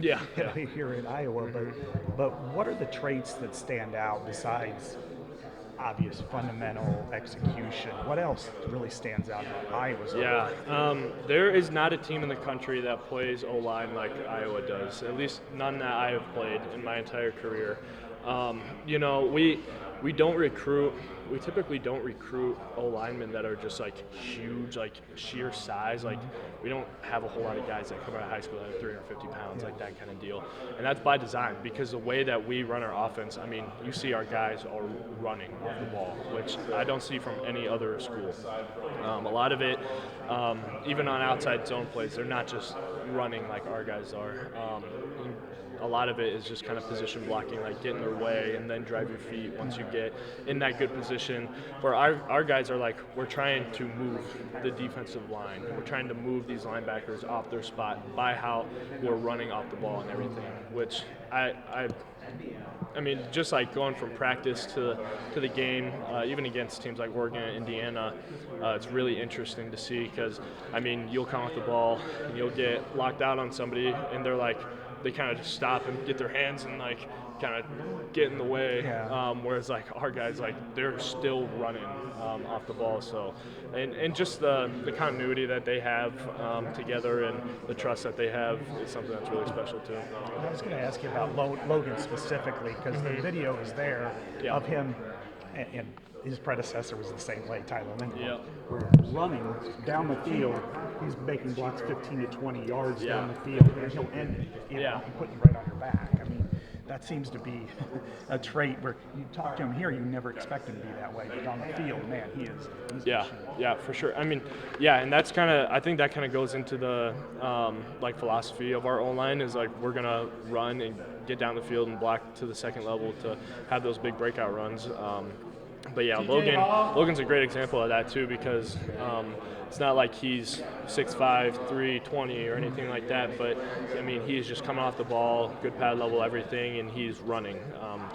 Yeah, you yeah. know, here in Iowa. But what are the traits that stand out besides obvious fundamental execution? What else really stands out about Iowa's Yeah, O-line? there is not a team in the country that plays O-line like Iowa does. At least none that I have played in my entire career. We don't recruit. We typically don't recruit O linemen that are just like huge, like sheer size. Like we don't have a whole lot of guys that come out of high school that are 350 pounds, like that kind of deal. And that's by design because the way that we run our offense. I mean, you see our guys are running off the ball, which I don't see from any other school. A lot of it, even on outside zone plays, they're not just running like our guys are. A lot of it is just kind of position blocking, like get in their way and then drive your feet once you get in that good position. Where our guys are like, we're trying to move the defensive line. We're trying to move these linebackers off their spot by how we're running off the ball and everything, which I mean, just like going from practice to the game, even against teams like Oregon and Indiana, it's really interesting to see because, I mean, you'll come with the ball and you'll get locked out on somebody, and they kind of just stop and get their hands and like kind of get in the way. Yeah. Whereas like our guys, like they're still running off the ball. So, and just the continuity that they have together and the trust that they have is something that's really special too. I was going to ask you about Logan specifically because the video is there Yeah. of him, and his predecessor was the same way, Tyler Lincoln. Yeah. We're running down the field. He's making blocks 15 to 20 yards Yeah. down the field, and he'll end it, Yeah. and put you right on your back. I mean, that seems to be a trait where you talk to him here, you never expect him to be that way, but on the field, man, he's a Yeah, machine. yeah, for sure. I mean, yeah, and that's kind of, I think that kind of goes into the like philosophy of our O-line is like we're gonna run and get down the field and block to the second level to have those big breakout runs. But yeah, Logan's a great example of that too because it's not like he's 6'5", 320 or anything like that. But I mean, he's just coming off the ball, good pad level, everything, and he's running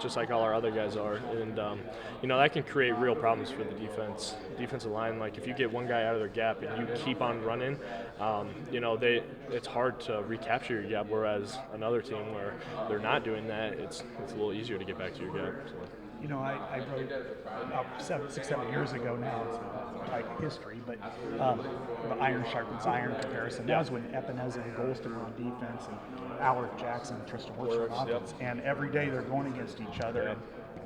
just like all our other guys are. And that can create real problems for the defensive line. Like if you get one guy out of their gap and you keep on running, it's hard to recapture your gap. Whereas another team where they're not doing that, it's a little easier to get back to your gap. So. I wrote about 6, 7 years ago now. It's like history, but the iron sharpens iron comparison. That was when Epineza and Golston were on defense, and Alaric Jackson and Tristan Wirfs were on offense. And every day they're going against each other, and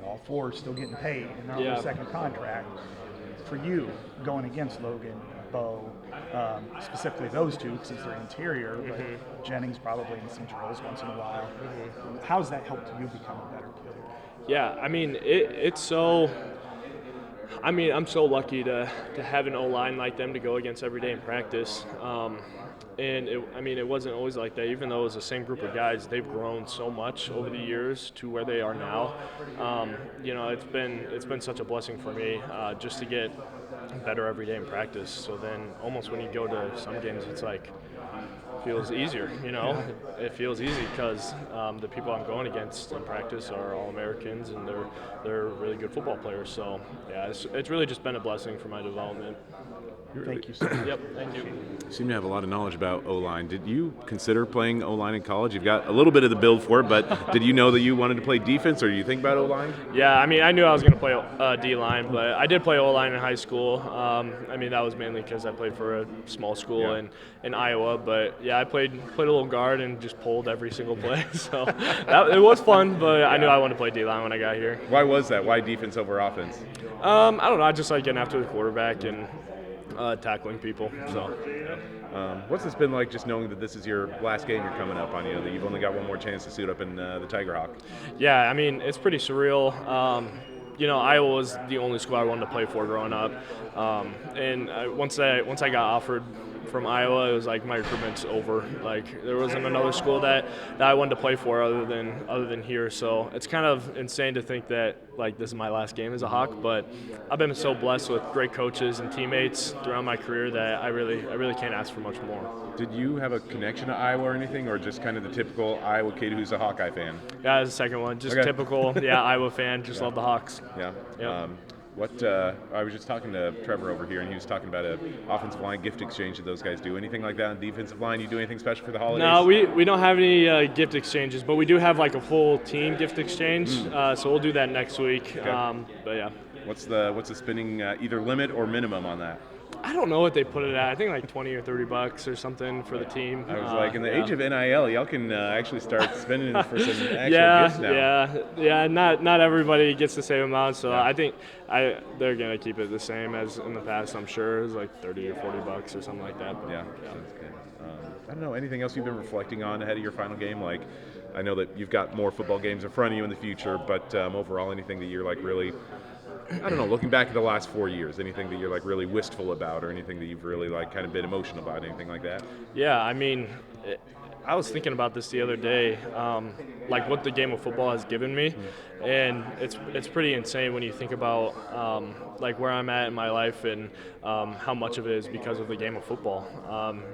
all four are still getting paid, and they're on their second contract. For you, going against Logan, Bo, specifically those two, since they're interior, but Jennings probably in some drills once in a while. How's that helped you become a better player? Yeah, I mean, it's so. I mean, I'm so lucky to have an O-line like them to go against every day in practice. It wasn't always like that. Even though it was the same group of guys, they've grown so much over the years to where they are now. It's been such a blessing for me just to get better every day in practice. So then, almost when you go to some games, it's like feels easier. It feels easy because the people I'm going against in practice are all Americans and they're really good football players. So yeah, it's really just been a blessing for my development. Thank you so much. Yep, thank you. You seem to have a lot of knowledge about O-line. Did you consider playing O-line in college? You've got a little bit of the build for it, but did you know that you wanted to play defense, or did you think about O-line? Yeah, I mean, I knew I was going to play D-line, but I did play O-line in high school. That was mainly because I played for a small school in Iowa. But yeah, I played a little guard and just pulled every single play. So it was fun, but I knew I wanted to play D-line when I got here. Why was that? Why defense over offense? I don't know. I just like getting after the quarterback and tackling people. So. Yeah. What's this been like, just knowing that this is your last game you're coming up on? That you've only got one more chance to suit up in the Tiger Hawk. Yeah, I mean, it's pretty surreal. Iowa was the only school I wanted to play for growing up, once I got offered from Iowa, it was like my recruitment's over. Like there wasn't another school that I wanted to play for other than here. So it's kind of insane to think that like this is my last game as a Hawk. But I've been so blessed with great coaches and teammates throughout my career that I really can't ask for much more. Did you have a connection to Iowa or anything, or just kind of the typical Iowa kid who's a Hawkeye fan? Yeah, that's the second one. Just typical, Iowa fan. Just love the Hawks. Yeah. Yep. What I was just talking to Trevor over here, and he was talking about a offensive line gift exchange that those guys do. Anything like that on defensive line? You do anything special for the holidays? No, we don't have any gift exchanges, but we do have like a full team gift exchange. So we'll do that next week. Okay. But yeah. What's the spending either limit or minimum on that? I don't know what they put it at. I think like $20 or $30 or something for the team. I was like, in the age of NIL, y'all can actually start spending for some actual gifts now. Yeah. Not everybody gets the same amount, so Yeah. I think they're gonna keep it the same as in the past. I'm sure it was like $30 or $40 or something like that. But, Yeah, that's good. I don't know, anything else you've been reflecting on ahead of your final game? Like, I know that you've got more football games in front of you in the future, but overall, anything that you're like really, I don't know, looking back at the last 4 years, anything that you're like really wistful about, or anything that you've really like kind of been emotional about, anything like that? Yeah, I mean, I was thinking about this the other day, like what the game of football has given me, and it's pretty insane when you think about like where I'm at in my life and how much of it is because of the game of football,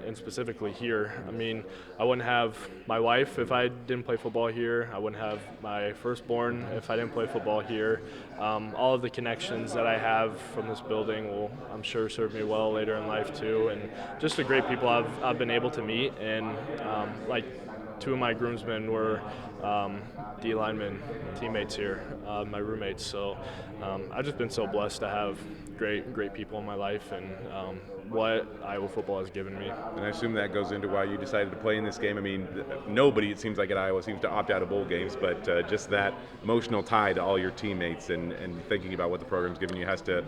and specifically here. I mean, I wouldn't have my wife if I didn't play football here. I wouldn't have my firstborn if I didn't play football here. All of the connections that I have from this building will, I'm sure, serve me well later in life too, and just the great people I've been able to meet, and like two of my groomsmen were D linemen teammates here, my roommates. So I've just been so blessed to have great people in my life, and what Iowa football has given me. And I assume that goes into why you decided to play in this game. I mean, nobody, it seems like at Iowa, seems to opt out of bowl games, but just that emotional tie to all your teammates and thinking about what the program's given you has to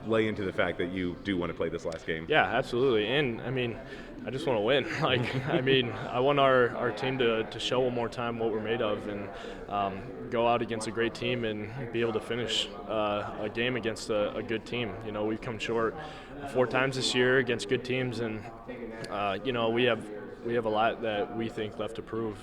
lay into the fact that you do want to play this last game. Yeah, absolutely. And, I mean, I just want to win. Like, I mean, I want our team to show one more time what we're made of, and go out against a great team and be able to finish a game against a good team. You know, we've come short 4 times this year against good teams, and you know, we have a lot that we think left to prove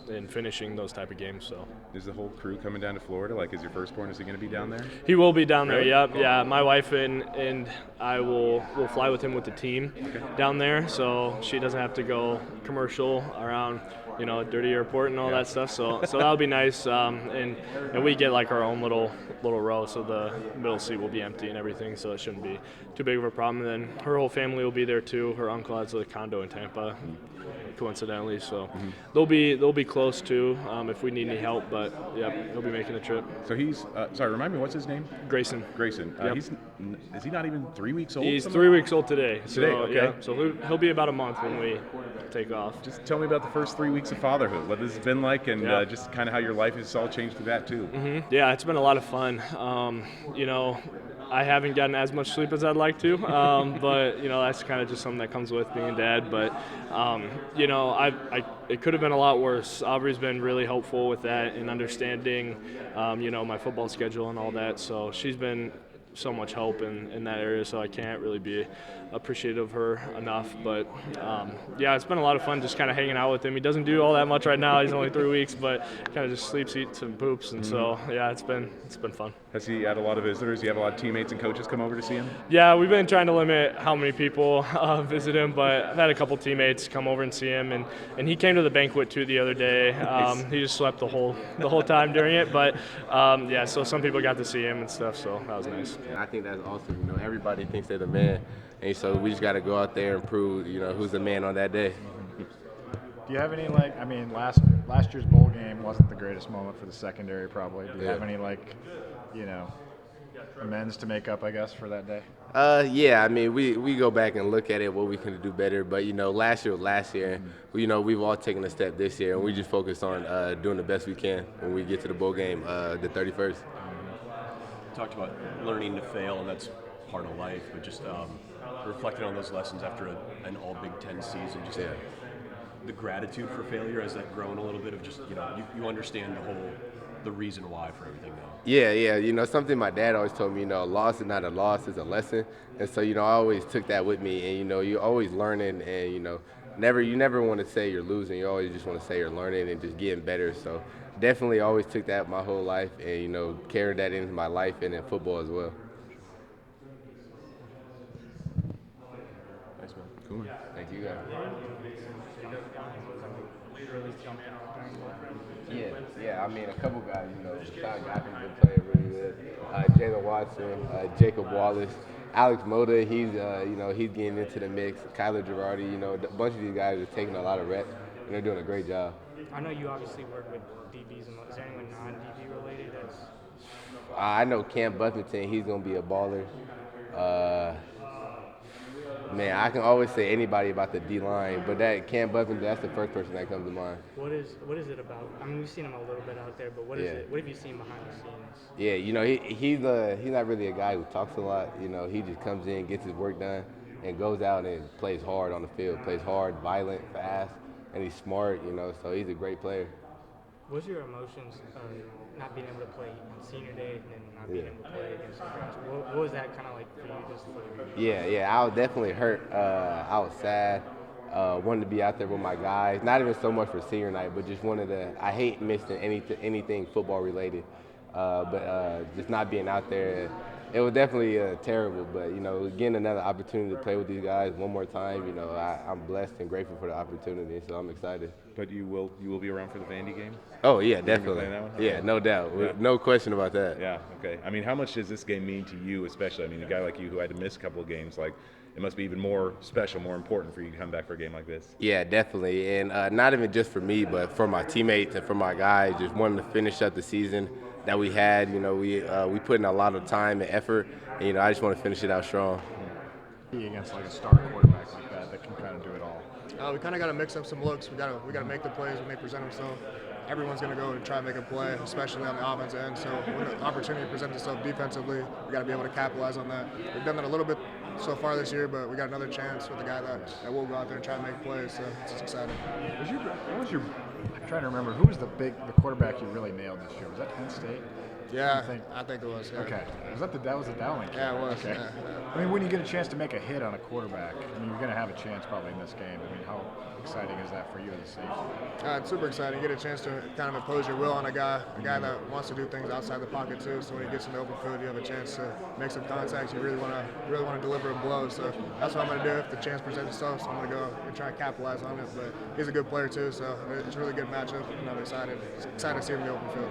in finishing those type of games. So is the whole crew coming down to Florida? Like, is your firstborn, is he going to be down there? He will be down there. Really? Yep. Yeah, my wife and I will fly with him with the team down there, so she doesn't have to go commercial around, you know, dirty airport and all that stuff. So that'll be nice. And we get like our own little row, so the middle seat will be empty and everything, so it shouldn't be too big of a problem. And then her whole family will be there too. Her uncle has a condo in Tampa, coincidentally, so they'll be close too if we need any help. But yeah, he'll be making the trip. So he's sorry, remind me, what's his name? Grayson. Yep. Is he not even 3 weeks old? He's 3 weeks old today. Today, So, okay. Yeah, so he'll be about a month when we take off. Just tell me about the first 3 weeks of fatherhood, what this has been like, and just kind of how your life has all changed through that too. Yeah, it's been a lot of fun. You know, I haven't gotten as much sleep as I'd like to, but you know, that's kind of just something that comes with being a dad. But you know, it could have been a lot worse. Aubrey's been really helpful with that and understanding, you know, my football schedule and all that. So she's been so much help in that area, so I can't really be appreciative of her enough. But yeah, it's been a lot of fun just kind of hanging out with him. He doesn't do all that much right now. He's only 3 weeks, but kind of just sleeps, eats, and poops. And so yeah, it's been fun. Has he had a lot of visitors? Do you have a lot of teammates and coaches come over to see him? Yeah, we've been trying to limit how many people visit him, but I've had a couple teammates come over and see him, and he came to the banquet too the other day. Nice. He just slept the whole time during it, but yeah, so some people got to see him and stuff, so that was nice. And I think that's awesome. You know, everybody thinks they're the man, and so we just got to go out there and prove, you know, who's the man on that day. Do you have any, like, I mean, last year's bowl game wasn't the greatest moment for the secondary probably. Do you have any, like, you know, amends to make up, I guess, for that day? Yeah, I mean, we go back and look at it, what we can do better. But, you know, last year was last year. You know, we've all taken a step this year, and we just focus on doing the best we can when we get to the bowl game the 31st. You talked about learning to fail, and that's part of life, but just reflecting on those lessons after an all Big Ten season, just the gratitude for failure, has that grown a little bit of just, you know, you understand the reason why for everything now? Yeah, you know, something my dad always told me, you know, a loss is not a loss, it's a lesson. And so, you know, I always took that with me, and, you know, you're always learning, and, you know, you never want to say you're losing, you always just want to say you're learning and just getting better. So definitely always took that my whole life, and, you know, carried that into my life and in football as well. Thanks, man. Cool. Thank you guys. really jumped out during that? Yeah. I mean, a couple guys, Sean Goffman's been playing really good. Jalen Watson, Jacob Wallace, Alex Moda, he's getting into the mix. Kyler Girardi, a bunch of these guys are taking a lot of reps, and they're doing a great job. I know you obviously work with DBs. Is there anyone non-DB related that's I know Cam Buffington, he's going to be a baller. Man, I can always say anybody about the D-line, but that Cam Buffington, that's the first person that comes to mind. what is it about? I mean, we've seen him a little bit out there, but what is it? What have you seen behind the scenes? Yeah, he's not really a guy who talks a lot. He just comes in, gets his work done, and goes out and plays hard on the field. Plays hard, violent, fast, and he's smart. So he's a great player. What's your emotions not being able to play on senior day and then not being able to play against the guys? What was that kind of like for you? Just Yeah, I was definitely hurt. I was sad. Wanted to be out there with my guys. Not even so much for senior night, but just wanted to. I hate missing anything football related, but just not being out there. It was definitely terrible, but getting another opportunity to play with these guys one more time, I'm blessed and grateful for the opportunity, so I'm excited. But you will be around for the Vandy game? Oh yeah, definitely. Play that one? Yeah, no doubt, no question about that. Yeah. Okay. I mean, how much does this game mean to you, especially? I mean, a guy like you who had to miss a couple of games, like it must be even more special, more important for you to come back for a game like this. Yeah, definitely, and not even just for me, but for my teammates and for my guys, just wanting to finish up the season that we had. We put in a lot of time and effort, and I just want to finish it out strong. Against like a star quarterback like that can kind of do it all. We kind of got to mix up some looks. We got to make the plays when they present themselves. Everyone's going to go and try to make a play, especially on the offensive end. So when the opportunity presents itself defensively, we got to be able to capitalize on that. We've done that a little bit so far this year, but we got another chance with a guy that will go out there and try to make plays. So it's just exciting. I'm trying to remember who was the quarterback you really nailed this year? Was that Penn State? Yeah, I think it was. Yeah. Okay, that was a Dowling kid? Yeah, it was. Okay. Yeah. I mean, when you get a chance to make a hit on a quarterback, you're going to have a chance probably in this game. I mean, how exciting is that for you as a safety? It's super exciting. You get a chance to kind of impose your will on a guy that wants to do things outside the pocket too. So when he gets in the open field, you have a chance to make some contacts. You really want to deliver a blow. So that's what I'm going to do if the chance presents itself. So I'm going to go and try and capitalize on it. But he's a good player too, so it's a really good matchup, and I'm excited to see him in the open field.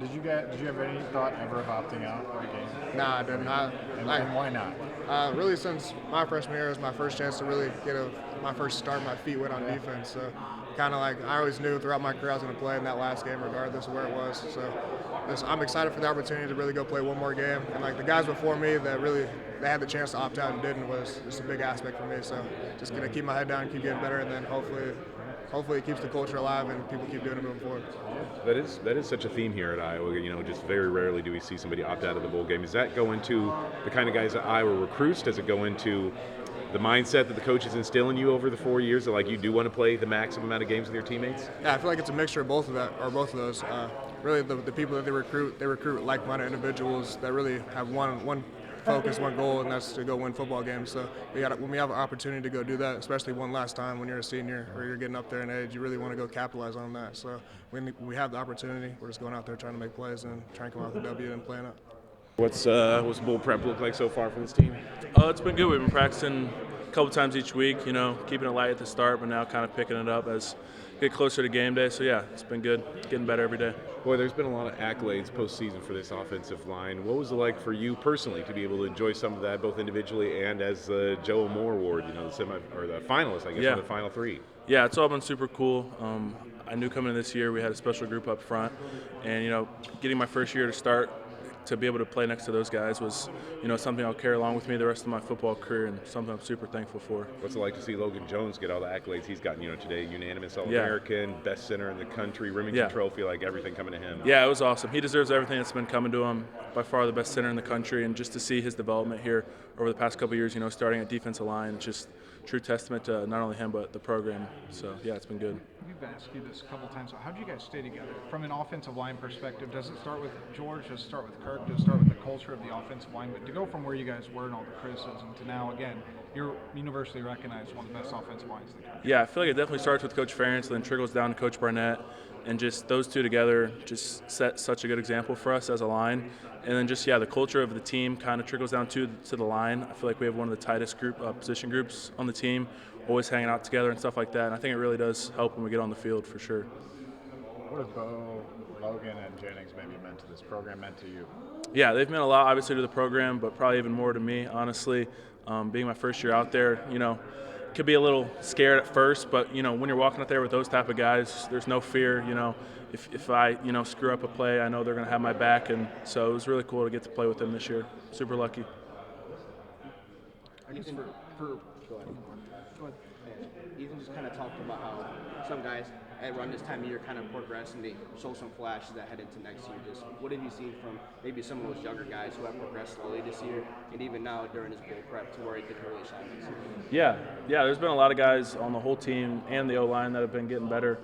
Did you have any thought ever of opting out of the game? Nah, I didn't. And why not? Really, since my freshman year was my first chance to really get my first start, my feet wet on defense. So kind of like I always knew throughout my career I was going to play in that last game regardless of where it was. So I'm excited for the opportunity to really go play one more game. And like the guys before me that really they had the chance to opt out and didn't was just a big aspect for me. So just going to keep my head down, keep getting better, and then hopefully it keeps the culture alive and people keep doing it moving forward. That is such a theme here at Iowa. Just very rarely do we see somebody opt out of the bowl game. Does that go into the kind of guys that Iowa recruits? Does it go into the mindset that the coaches instill in you over the 4 years that like you do want to play the maximum amount of games with your teammates? Yeah, I feel like it's a mixture of both of those. Really, the people that they recruit like-minded individuals that really have one focus, one goal, and that's to go win football games. So when we have an opportunity to go do that, especially one last time when you're a senior or you're getting up there in age, you really want to go capitalize on that. So when we have the opportunity, we're just going out there trying to make plays and trying to come out with a W and playing up. What's bowl prep look like so far for this team? It's been good. We've been practicing a couple times each week, keeping it light at the start, but now kind of picking it up as we get closer to game day. So yeah, it's been good, getting better every day. Boy, there's been a lot of accolades postseason for this offensive line. What was it like for you personally to be able to enjoy some of that, both individually and as the Joe Moore Award, the finalist, I guess, for the final three? Yeah, it's all been super cool. I knew coming in this year we had a special group up front, and getting my first year to start to be able to play next to those guys was, something I'll carry along with me the rest of my football career and something I'm super thankful for. What's it like to see Logan Jones get all the accolades he's gotten, today? Unanimous All-American, best center in the country, Remington Trophy, like everything coming to him. Yeah, it was awesome. He deserves everything that's been coming to him. By far the best center in the country, and just to see his development here over the past couple of years, starting at defensive line, just true testament to not only him but the program. So yeah, it's been good. We've asked you this a couple times. How do you guys stay together? From an offensive line perspective, does it start with George? Does it start with Kirk? Does it start with the culture of the offensive line? But to go from where you guys were and all the criticism to now, again, you're universally recognized one of the best offensive lines in the country. Yeah, I feel like it definitely starts with Coach Ferentz, then trickles down to Coach Barnett, and just those two together just set such a good example for us as a line. And then just, the culture of the team kind of trickles down to the line. I feel like we have one of the tightest position groups on the team. always hanging out together and stuff like that. And I think it really does help when we get on the field for sure. What have Bo, Logan, and Jennings maybe meant to this program, meant to you? Yeah, they've meant a lot, obviously, to the program, but probably even more to me, honestly. Being my first year out there, could be a little scared at first, but, when you're walking out there with those type of guys, there's no fear, If I, screw up a play, I know they're going to have my back, and so it was really cool to get to play with them this year. Super lucky. I guess for go ahead. Ethan just kind of talked about how some guys around this time of year kind of progress and they show some flashes that head into next year. Just what have you seen from maybe some of those younger guys who have progressed slowly this year and even now during this bowl prep to where he could really shine this year? Yeah, there's been a lot of guys on the whole team and the O-line that have been getting better.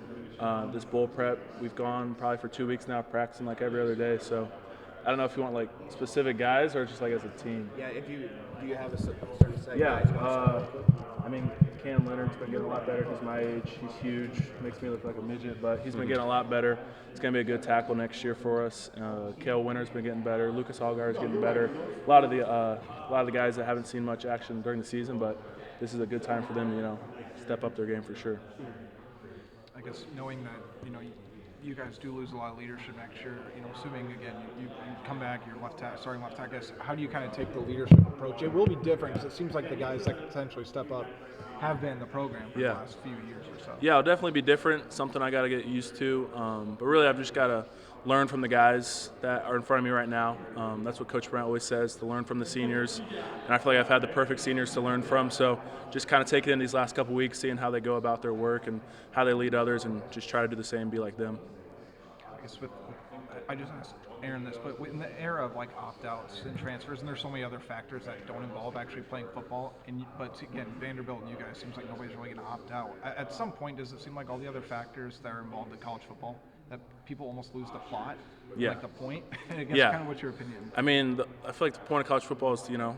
This bowl prep, we've gone probably for 2 weeks now practicing like every other day. So I don't know if you want like specific guys or just like as a team. Yeah, do you have a certain set? Yeah, Cam Leonard's been getting a lot better. He's my age. He's huge. Makes me look like a midget, but he's been getting a lot better. It's going to be a good tackle next year for us. Kale Winter's been getting better. Lucas Allgaier is getting better. A lot of the guys that haven't seen much action during the season, but this is a good time for them to step up their game for sure. I guess knowing that you guys do lose a lot of leadership next year, assuming again you come back, you're starting left tackle. How do you kind of take the leadership approach? It will be different because it seems like the guys that potentially step up have been in the program for the last few years or so. Yeah, it'll definitely be different. Something I got to get used to. But really, I've just got to learn from the guys that are in front of me right now. That's what Coach Brent always says, to learn from the seniors. And I feel like I've had the perfect seniors to learn from. So just kind of take it in these last couple weeks, seeing how they go about their work and how they lead others, and just try to do the same, be like them. I guess I just asked Aaron this, but in the era of like opt-outs and transfers, and there's so many other factors that don't involve actually playing football, but again, Vanderbilt and you guys, seems like nobody's really going to opt out. At some point, does it seem like all the other factors that are involved in college football, that people almost lose the plot, like the point? I guess kind of what's your opinion? I feel like the point of college football is to,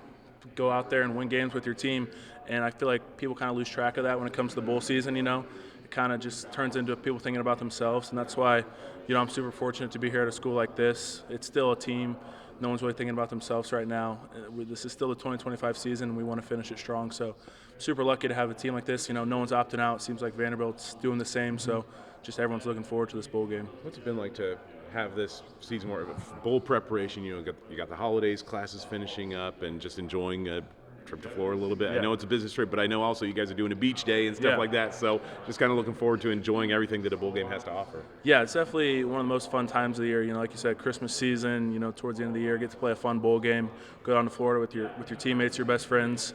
go out there and win games with your team, and I feel like people kind of lose track of that when it comes to the bowl season, It kind of just turns into people thinking about themselves, and that's why, I'm super fortunate to be here at a school like this. It's still a team. No one's really thinking about themselves right now. This is still the 2025 season, and we want to finish it strong. So super lucky to have a team like this. No one's opting out. It seems like Vanderbilt's doing the same, so just everyone's looking forward to this bowl game. What's it been like to have this season more of a bowl preparation? You got the holidays, classes finishing up, and just enjoying a trip to Florida a little bit. I know it's a business trip, but I know also you guys are doing a beach day and stuff like that. So just kind of looking forward to enjoying everything that a bowl game has to offer. Yeah, it's definitely one of the most fun times of the year. Like you said, Christmas season. Towards the end of the year, get to play a fun bowl game. Go down to Florida with your teammates, your best friends.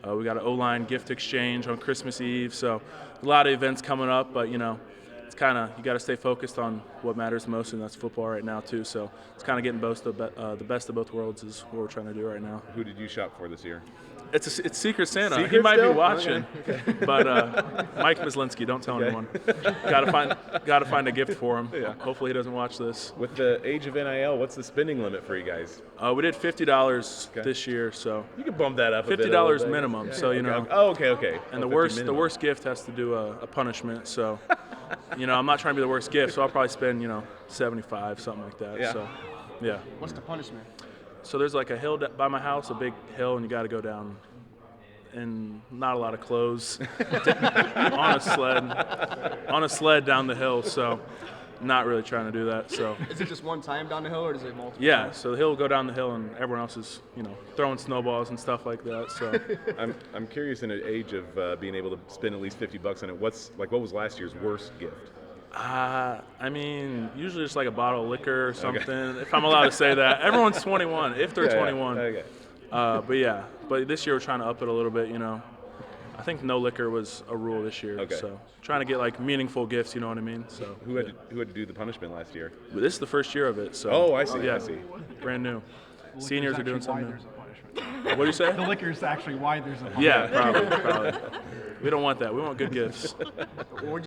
We got an O-line gift exchange on Christmas Eve. So a lot of events coming up, but it's kind of, you got to stay focused on what matters most, and that's football right now too. So it's kind of getting the best of both worlds is what we're trying to do right now. Who did you shop for this year? It's Secret Santa. Secret he might still? Be watching, but Mike Mislinski, don't tell anyone. Got to find a gift for him. Yeah. Hopefully he doesn't watch this. With the age of NIL, what's the spending limit for you guys? We did $50 this year, so you can bump that up. $50 minimum, so Oh, okay. And the worst gift has to do a punishment. So, I'm not trying to be the worst gift, so I'll probably spend $75, something like that. Yeah. So, yeah. What's the punishment? So there's like a hill by my house, a big hill, and you got to go down, and not a lot of clothes on a sled down the hill. So not really trying to do that. So is it just one time down the hill, or is it multiple? Yeah, times? So he'll go down the hill, and everyone else is throwing snowballs and stuff like that. So I'm curious, in an age of being able to spend at least $50 on it, what was last year's worst gift? Usually just like a bottle of liquor or something, if I'm allowed to say that. Everyone's 21, if they're 21. Okay. But this year we're trying to up it a little bit, I think no liquor was a rule this year. Okay. So trying to get like meaningful gifts, you know what I mean? So who had to do the punishment last year? Well, this is the first year of it. So I see. I see. Brand new. Seniors are doing something new. What do you say? The liquor's actually why there's a punishment. Yeah, probably. We don't want that. We want good gifts.